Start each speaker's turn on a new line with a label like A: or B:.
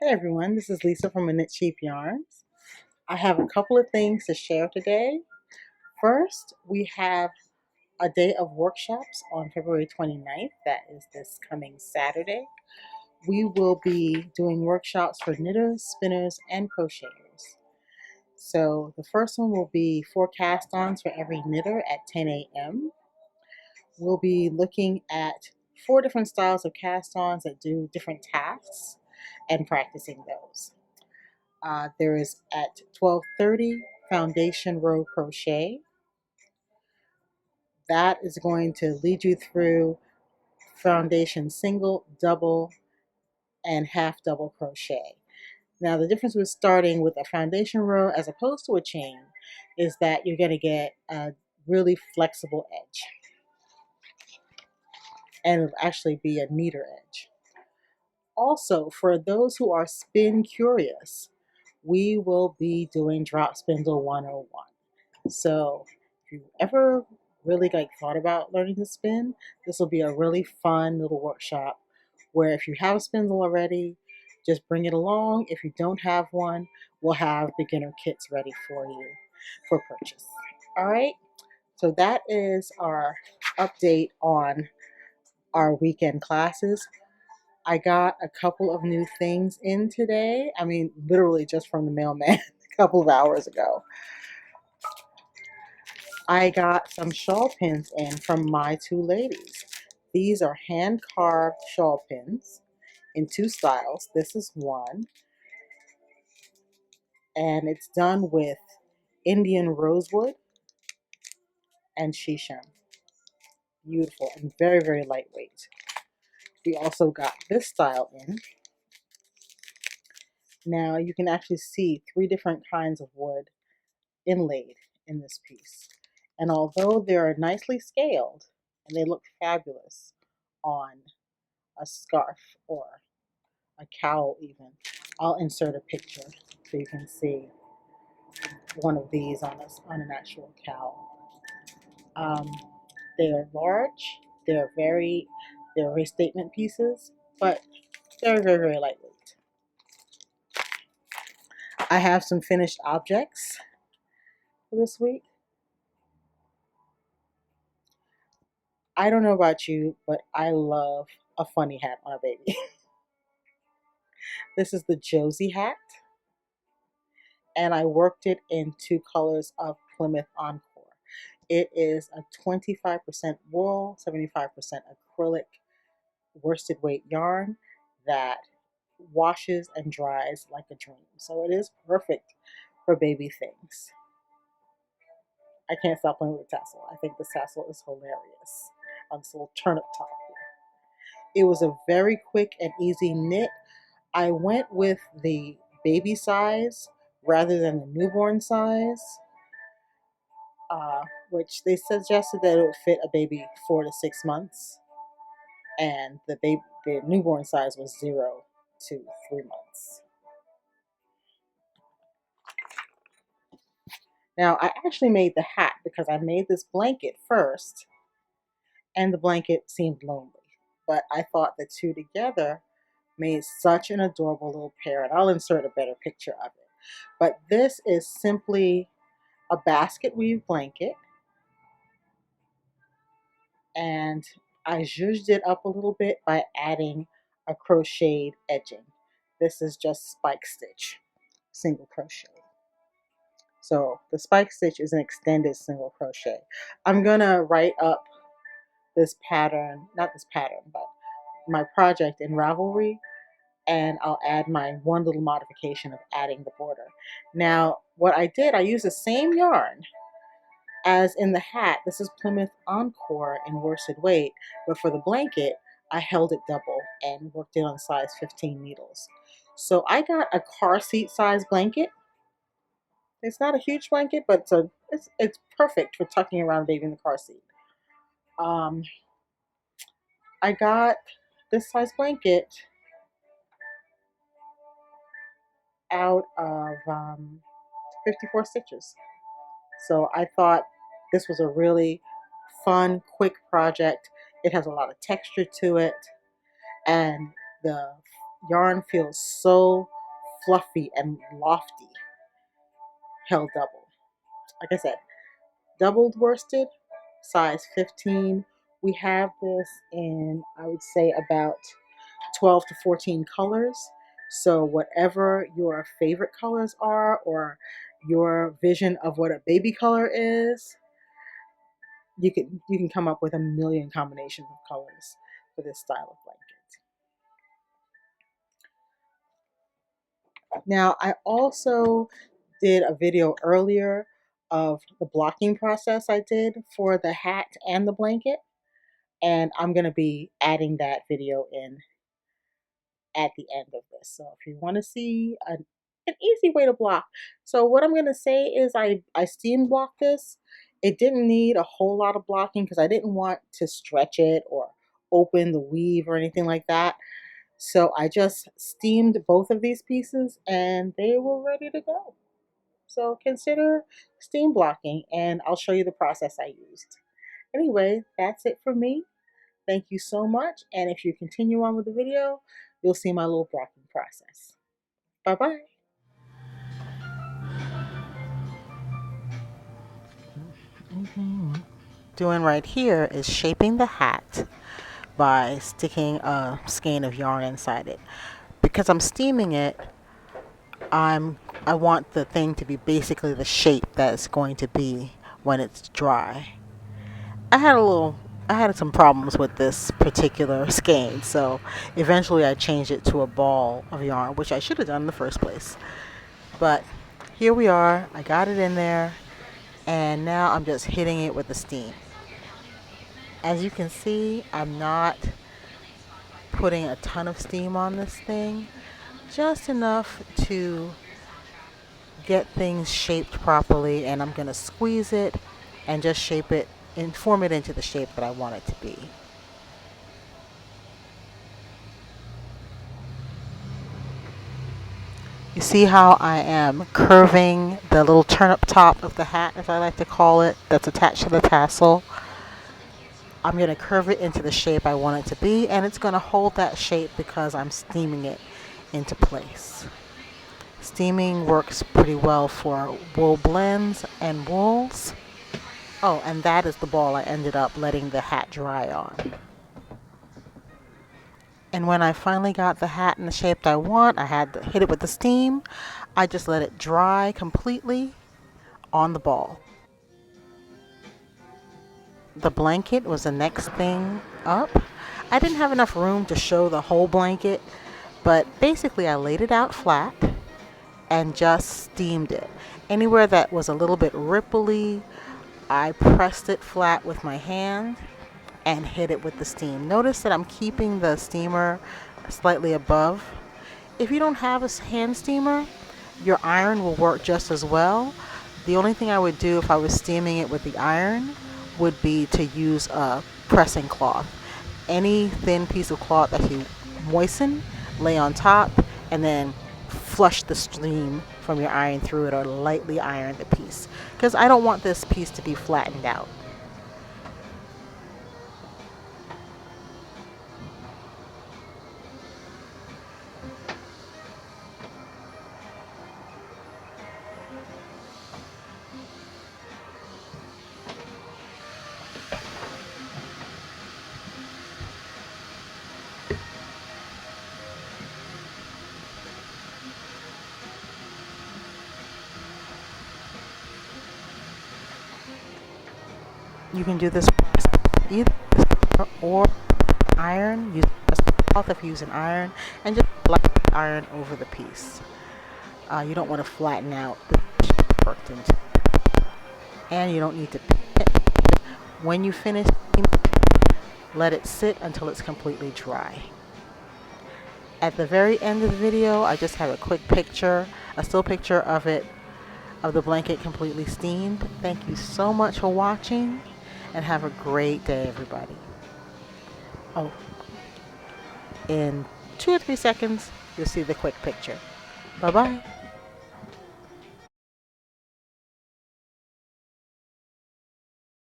A: Hey everyone, this is Lisa from Knit Cheap Yarns. I have a couple of things to share today. First, we have a day of workshops on February 29th. That is this coming Saturday. We will be doing workshops for knitters, spinners, and crocheters. So the first one will be 4 cast-ons for every knitter at 10 a.m. We'll be looking at 4 different styles of cast-ons that do different tasks and practicing those. There is at 12:30 foundation row crochet. That is going to lead you through foundation single, double, and half double crochet. Now the difference with starting with a foundation row as opposed to a chain is that you're going to get a really flexible edge, and it'll actually be a neater edge. Also, for those who are spin curious, we will be doing drop spindle 101. So if you ever really thought about learning to spin, this will be a really fun little workshop where if you have a spindle already, just bring it along. If you don't have one, we'll have beginner kits ready for you for purchase. All right, so that is our update on our weekend classes. I got a couple of new things in today. I mean, literally just from the mailman a couple of hours ago. I got some shawl pins in from my 2 ladies. These are hand carved shawl pins in 2 styles. This is one, and it's done with Indian rosewood and shisham. Beautiful and very, very lightweight. We also got this style in. Now you can actually see 3 different kinds of wood inlaid in this piece. And although they're nicely scaled and they look fabulous on a scarf or a cowl even, I'll insert a picture so you can see one of these on an actual cowl. Um, they are large, they're very statement pieces, but they're very, very lightweight. I have some finished objects for this week. I don't know about you, but I love a funny hat on a baby. This is the Josie hat, and I worked it in 2 colors of Plymouth Encore. It is a 25% wool, 75% acrylic worsted weight yarn that washes and dries like a dream. So it is perfect for baby things. I can't stop playing with the tassel. I think the tassel is hilarious on this little turnip top here. It was a very quick and easy knit. I went with the baby size rather than the newborn size, which they suggested that it would fit a baby 4 to 6 months, and the newborn size was 0 to 3 months. Now I actually made the hat because I made this blanket first, and the blanket seemed lonely, but I thought the two together made such an adorable little pair, and I'll insert a better picture of it. But this is simply a basket weave blanket, and I zhuzhed it up a little bit by adding a crocheted edging. This is just spike stitch, single crochet. So the spike stitch is an extended single crochet. I'm gonna write up this pattern, not this pattern, but my project in Ravelry, and I'll add my one little modification of adding the border. Now, what I did, I used the same yarn as in the hat. This is Plymouth Encore in worsted weight, but for the blanket, I held it double and worked it on size 15 needles. So I got a car seat size blanket. It's not a huge blanket, but it's perfect for tucking around a baby in the car seat. Um, I got this size blanket out of 54 stitches. So I thought this was a really fun, quick project. It has a lot of texture to it, and the yarn feels so fluffy and lofty held double. Like I said, doubled worsted, size 15. We have this in, I would say, about 12 to 14 colors. So whatever your favorite colors are, or your vision of what a baby color is, you can come up with a million combinations of colors for this style of blanket. Now, I also did a video earlier of the blocking process I did for the hat and the blanket, and I'm going to be adding that video in at the end of this. So if you want to see an easy way to block. So what I'm going to say is I steam blocked this. It didn't need a whole lot of blocking because I didn't want to stretch it or open the weave or anything like that. So I just steamed both of these pieces and they were ready to go. So consider steam blocking, and I'll show you the process I used. Anyway, that's it for me. Thank you so much. And if you continue on with the video, you'll see my little blocking process. Bye-bye. Doing right here is shaping the hat by sticking a skein of yarn inside it. Because I'm steaming it, I want the thing to be basically the shape that it's going to be when it's dry. I had some problems with this particular skein, so eventually I changed it to a ball of yarn, which I should have done in the first place. But here we are. I got it in there, and now I'm just hitting it with the steam. As you can see, I'm not putting a ton of steam on this thing, just enough to get things shaped properly, and I'm going to squeeze it and just shape it and form it into the shape that I want it to be. You see how I am curving the little turnip top of the hat, as I like to call it, that's attached to the tassel. I'm going to curve it into the shape I want it to be, and it's going to hold that shape because I'm steaming it into place. Steaming works pretty well for wool blends and wools. Oh, and that is the ball I ended up letting the hat dry on. And when I finally got the hat in the shape I want, I had to hit it with the steam. I just let it dry completely on the ball. The blanket was the next thing up. I didn't have enough room to show the whole blanket, but basically I laid it out flat and just steamed it. Anywhere that was a little bit ripply, I pressed it flat with my hand and hit it with the steam. Notice that I'm keeping the steamer slightly above. If you don't have a hand steamer, your iron will work just as well. The only thing I would do if I was steaming it with the iron would be to use a pressing cloth. Any thin piece of cloth that you moisten, lay on top, and then flush the steam from your iron through it, or lightly iron the piece, because I don't want this piece to be flattened out. You can do this either or iron. Use a cloth if you use an iron, and just lightly iron over the piece. You don't want to flatten out the worked into, and you don't need to pin it. When you finish, let it sit until it's completely dry. At the very end of the video, I just have a quick picture, a still picture of it, of the blanket completely steamed. Thank you so much for watching, and have a great day, everybody. Oh, in 2 or 3 seconds, you'll see the quick picture. Bye-bye.